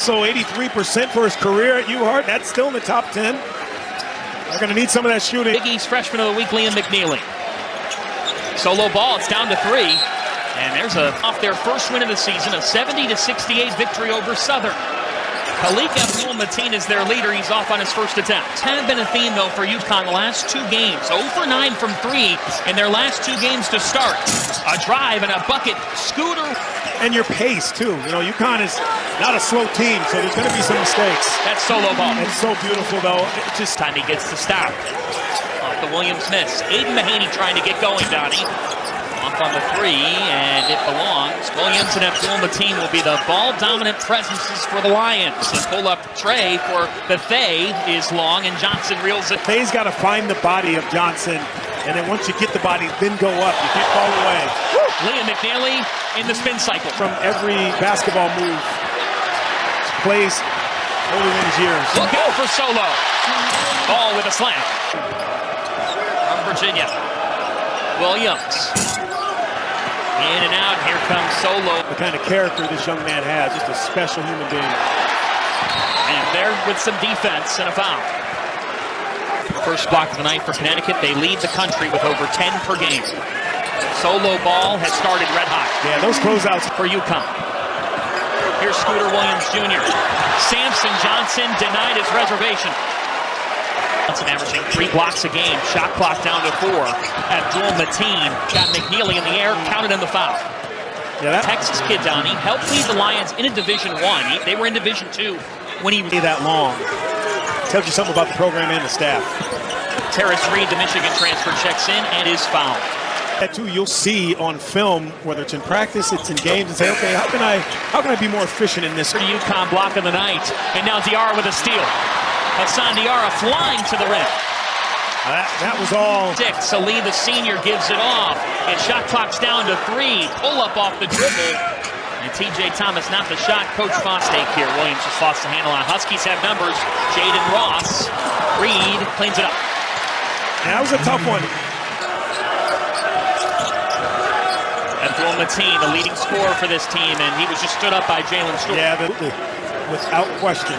So 83% for his career at UHart. That's still in the top 10. They're going to need some of that shooting. Big East Freshman of the Week, Liam McNeely. Solo ball, it's down to 3. And there's off their first win of the season, a 70-68 victory over Southern. Khalik Abdul-Mateen is their leader. He's off on his first attempt. It's kind of been a theme, though, for Uconn the last 2 games. 0 for 9 from 3 in their last 2 games to start. A drive and a bucket. Scooter. And your pace, too. You know, Uconn is not a slow team, so there's going to be some mistakes. That's solo ball. It's so beautiful, though. It just time he gets to stop. Off the Williams miss. Aiden Mahaney trying to get going, Donnie. Off on the 3, and it belongs. Williams and Abdul-Mateen will be the ball-dominant presences for the Lions. The pull-up tray for Bethea is long, and Johnson reels it. Bethea's got to find the body of Johnson, and then once you get the body, then go up. You can't fall away. Liam McNeely in the spin cycle. From every basketball move, plays older than his years. Look out for Solo. Ball with a slam. From Virginia. Williams. In and out, here comes Solo. The kind of character this young man has, just a special human being. And there with some defense and a foul. First block of the night for Connecticut. They lead the country with over 10 per game. Solo ball has started red hot. Yeah, those closeouts for Uconn. Here's Scooter Williams Jr. Samson Johnson denied his reservation. Johnson averaging 3 blocks a game. Shot clock down to 4. Abdul-Mateen got McNeely in the air, counted in the foul. Yeah, that Texas kid, Donnie, helped lead the Lions into Division I. They were in Division II when he was that long. Tells you something about the program and the staff. Terrace Reed, the Michigan transfer, checks in and is fouled. That too, you'll see on film, whether it's in practice, it's in games, and say, okay, how can I be more efficient in this? For Uconn block of the night, and now Diarra with a steal. Hassan Diarra flying to the rim. That was all. Salih, the senior, gives it off, and shot clock's down to 3. Pull up off the dribble, and T.J. Thomas not the shot. Coach Fostake here. Williams just lost the handle on. Huskies have numbers. Jaden Ross. Reed cleans it up. And that was a tough one. Abdul-Mateen, the leading scorer for this team, and he was just stood up by Jalen Stewart. Yeah, without question.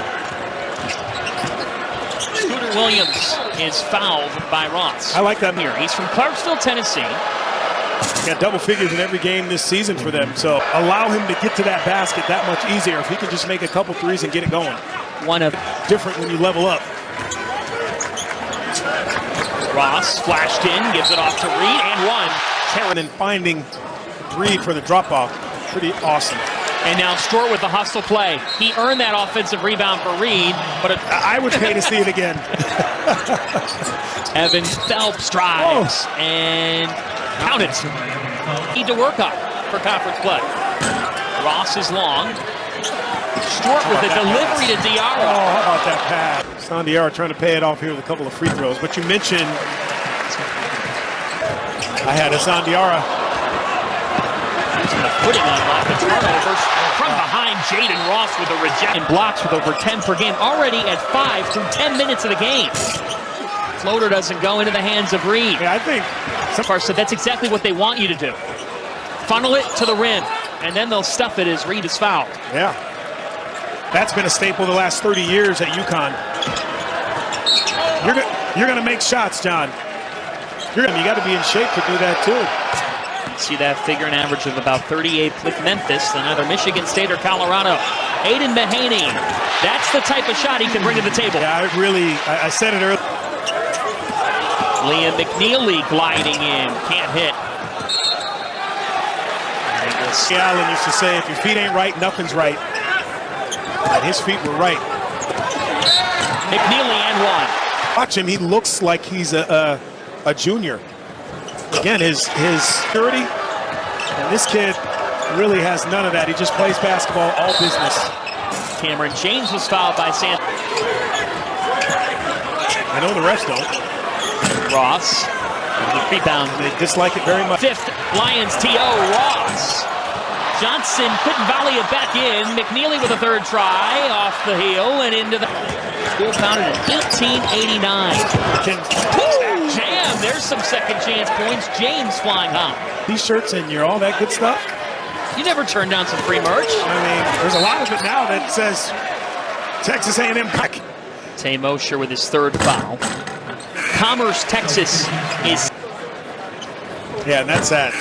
Scooter Williams is fouled by Ross. I like that here. He's from Clarksville, Tennessee. Got double figures in every game this season for them, so allow him to get to that basket that much easier. If he could just make a couple threes and get it going. One of different when you level up. Ross flashed in, gives it off to Reed, and one. And finding Reed for the drop-off. Pretty awesome. And now Stewart with the hustle play. He earned that offensive rebound for Reed, but I would pay to see it again. Evan Phelps drives and count it. Need to work on for conference play. Ross is long. Stewart with the delivery to Diarra. Oh, how about that pass? Hassan Diarra trying to pay it off here with a couple of free throws. But you mentioned I had Hassan Diarra. Putting on the turnovers from behind. Jaden Ross with a reject and blocks with over 10 per game. Already at 5 through 10 minutes of the game. Floater doesn't go into the hands of Reed. Yeah, I think so far, so that's exactly what they want you to do. Funnel it to the rim, and then they'll stuff it as Reed is fouled. Yeah. That's been a staple the last 30 years at Uconn. You're going to make shots, John. You got to be in shape to do that, too. See that figure, an average of about 38 with Memphis than either Michigan State or Colorado. Aiden Mahaney, that's the type of shot he can bring to the table. Yeah, I said it earlier. Liam McNeely gliding in, can't hit. Allen used to say, if your feet ain't right, nothing's right. And his feet were right. McNeely and one. Watch him, he looks like he's a junior. Again, his security, and this kid really has none of that. He just plays basketball, all business. Cameron James was fouled by San. I know the refs don't. Ross, the rebound. They dislike it very much. 5th Lions TO, Ross. Johnson couldn't volley it back in. McNeely with a 3rd try, off the heel and into the school founded in 1889. Jam, there's some second chance points. James flying high. T-shirts and all that good stuff. You never turn down some free merch. I mean, there's a lot of it now that says Texas A&M back. Tay Mosher with his third foul. Commerce, Texas is... Yeah, and that's that.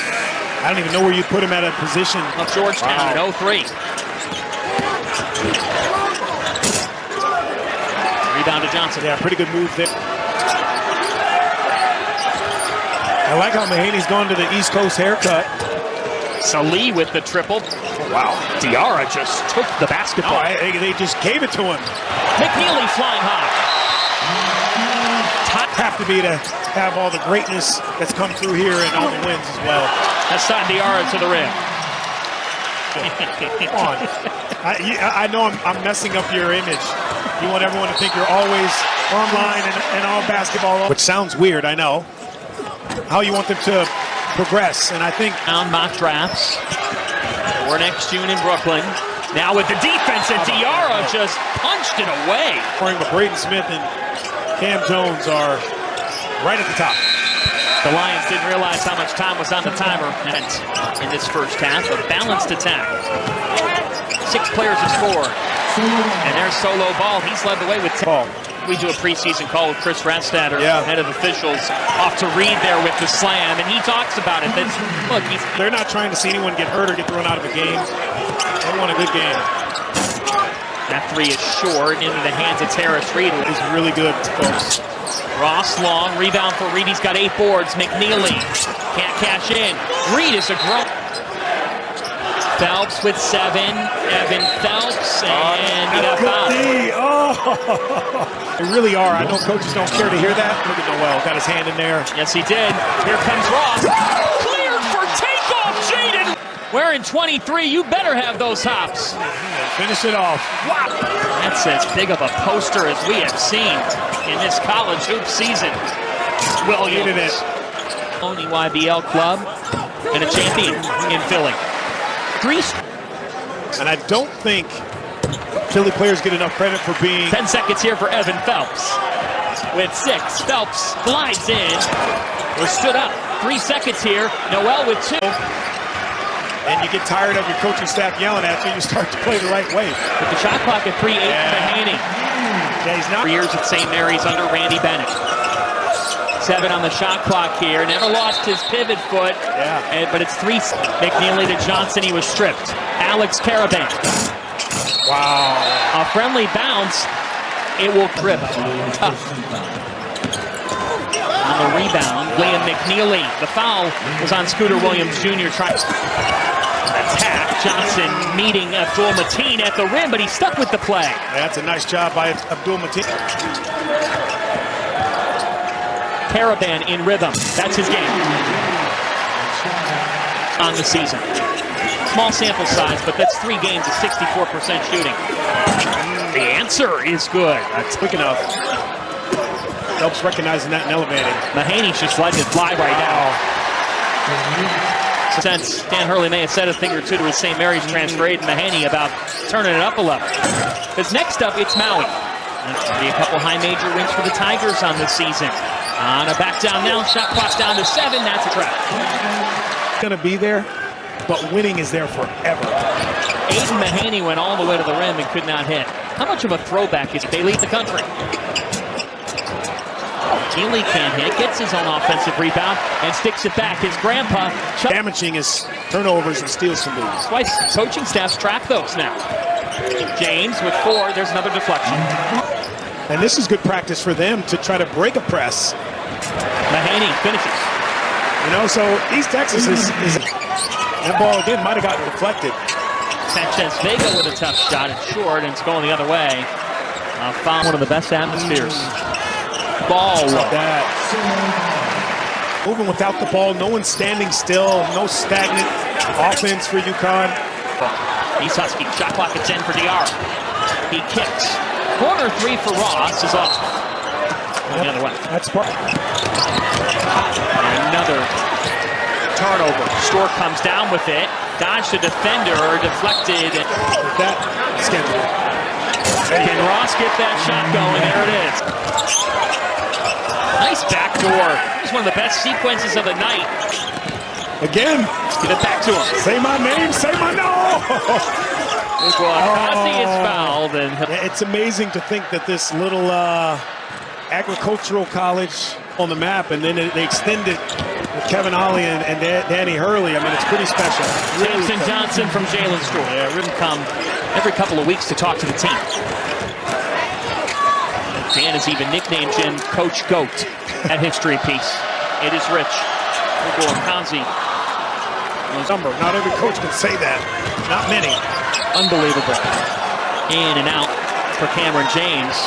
I don't even know where you put him at a position. Of Georgetown Wow. at 0-3. Rebound to Johnson. Yeah, pretty good move there. I like how Mahaney's gone to the East Coast haircut. Salih with the triple. Oh, wow. Diarra just took the basketball. They just gave it to him. McNeely flying high. Have to be to have all the greatness that's come through here and all the wins as well. Hassan Diarra to the rim. Come on. I know I'm messing up your image. You want everyone to think you're always online and all basketball. Which sounds weird, I know. How you want them to progress, and I think... On mock drafts for next June in Brooklyn. Now with the defense, and Diarra just punched it away. But Braden Smith and Cam Jones are right at the top. The Lions didn't realize how much time was on the timer in this first half. A balanced attack. 6 players have scored. And there's Solo Ball. He's led the way with 10. We do a preseason call with Chris Ratstatter, head of officials, off to Reed there with the slam, and he talks about it. Look, they're not trying to see anyone get hurt or get thrown out of a game. They want a good game. That three is short into the hands of Terrace Reed. Is really good, folks. Ross long, rebound for Reed. He's got 8 boards. McNeely can't cash in. Reed is a grown. Phelps with 7. Evan Phelps, and he got fouled. They really are. I know coaches don't care to hear that. Look at Noel, got his hand in there. Yes, he did. Here comes Ross. Cleared for takeoff, Jaden. Wearing 23, you better have those hops. Finish it off. Wow. That's as big of a poster as we have seen in this college hoop season. Williams. EYBL club and a champion in Philly. And I don't think Philly players get enough credit for being... 10 seconds here for Evan Phelps. With 6, Phelps glides in. Was stood up. 3 seconds here. Noel with 2. And you get tired of your coaching staff yelling at you, you start to play the right way. With the shot clock at 3-8 for Mahaney. Yeah, he's not... 3 years at St. Mary's under Randy Bennett. 7 on the shot clock here. Never lost his pivot foot. But it's 3. McNeely to Johnson. He was stripped. Alex Caravan. Wow. A friendly bounce. It will grip. Tough. On the rebound, Liam McNeely. The foul was on Scooter Williams Jr. Trying attack. Johnson meeting Abdul Mateen at the rim, but he stuck with the play. That's a nice job by Abdul Mateen. Caravan in rhythm. That's his game on the season. Small sample size, but that's 3 games of 64% shooting. The answer is good. That's quick enough. Helps recognizing that and elevating. Mahaney's just letting it fly right now. Since Dan Hurley may have said a thing or two to his St. Mary's transfer, Aiden Mahaney about turning it up a level. Because next up, it's Maui. That's going to be a couple high major wins for the Tigers on this season. On a back down now, shot clock's down to 7. That's a trap. Going to be there, but winning is there forever. Aiden Mahaney went all the way to the rim and could not hit. How much of a throwback is they lead the country? Healy can't hit, gets his own offensive rebound, and sticks it back. His grandpa... Damaging his turnovers and steals from leads. Twice coaching staffs track those now. James with 4, there's another deflection. And this is good practice for them to try to break a press. Mahaney finishes. You know, so East Texas is that ball again might have gotten deflected. Sanchez Vega with a tough shot. It's short, and it's going the other way. Found one of the best atmospheres. Ball. That. Moving without the ball, no one standing still, no stagnant offense for Uconn. East Husky, shot clock at 10 for DR. He kicks. Corner 3 for Ross is off. The other way. That's part. Another turnover. Stork comes down with it. Dodged a defender, deflected. That schedule. Can Ross get that shot going? There it is. Nice backdoor. It was one of the best sequences of the night. Again. Get it back to him. Say my name, say my no. Kazi is fouled. And it's amazing to think that this little agricultural college on the map, and then they extend it with Kevin Ollie and Danny Hurley. I mean, it's pretty special. Really Samson Johnson from Jalen's School. Yeah, really come every couple of weeks to talk to the team. Dan has even nicknamed Jim Coach Goat at History Piece. It is rich. Kazi. Number. Not every coach can say that. Not many. Unbelievable. In and out for Cameron James.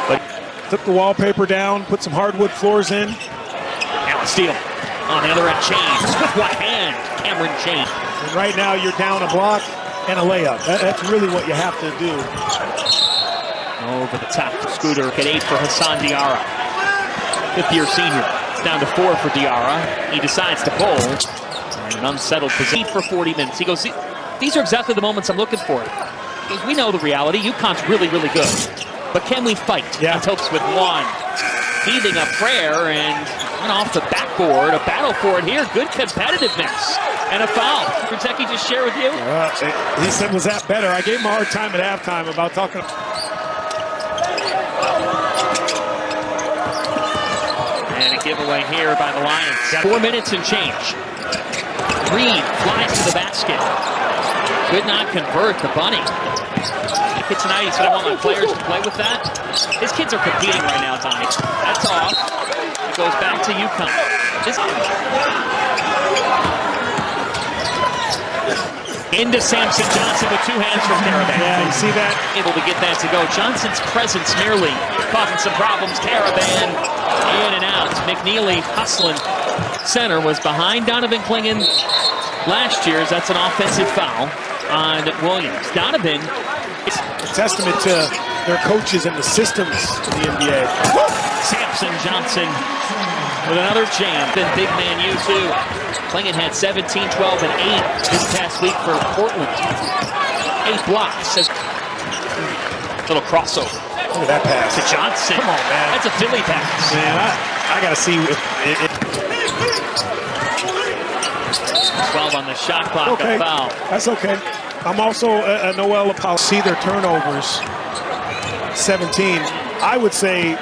But took the wallpaper down, put some hardwood floors in. Allen Steele on the other end. James with one hand. Cameron James. And right now you're down a block and a layup. That's really what you have to do. Over the top to Scooter. Get 8 for Hassan Diarra. Fifth-year senior. It's down to 4 for Diarra. He decides to pull. And an unsettled position for 40 minutes. He goes, these are exactly the moments I'm looking for. Because we know the reality. UConn's really, really good. But can we fight? Yeah. Until it's with one. Heaving a prayer and went off the backboard. A battle for it here. Good competitiveness. And a foul. Protecki just share with you? He said, was that better? I gave him a hard time at halftime about talking. And a giveaway here by the Lions. 4 minutes and change. Reed flies to the basket. Could not convert the bunny. Tonight, he said, I want my players to play with that. His kids are competing right now, Tommy. That's off. It goes back to Uconn. Into Samson Johnson with 2 hands from Caravan. Yeah, you see that? Able to get that to go. Johnson's presence merely causing some problems. Caravan in and out. McNeely hustling. Center was behind Donovan Klingen last year's. That's an offensive foul on Williams. Donovan. It's a testament to their coaches and the systems in the NBA. Samson Johnson with another jam. Then big man you too. Klingen had 17, 12, and 8 this past week for Portland. 8 blocks. Little crossover. Look at that pass. To Johnson. Come on, man. That's a Philly pass. Man, I got to see if it 12 on the shot clock. Okay. A foul. That's okay. I'm also a Noel apologist. See their turnovers, 17. I would say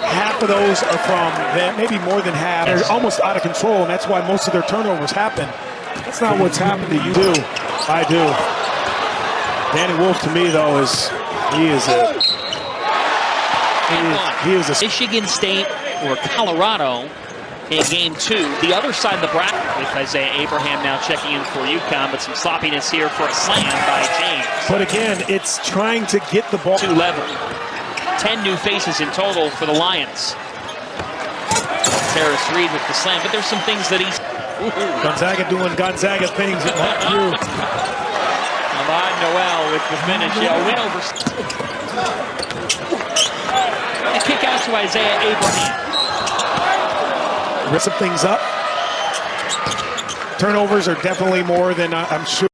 half of those are from them, maybe more than half. They're almost out of control, and that's why most of their turnovers happen. That's not what's happened to you. I do. Danny Wolf, to me, though, he is a Michigan State or Colorado in game 2. The other side of the bracket with Isaiah Abraham now checking in for UConn, but some sloppiness here for a slam by James. But again, it's trying to get the ball. 2 level. 10 new faces in total for the Lions. Terrace Reed with the slam, but there's some things that he's... Gonzaga doing Gonzaga things at you. Ahmad Noel with the finish. Yeah, win over... A kick out to Isaiah Abraham. Rip some things up. Turnovers are definitely more than I'm sure.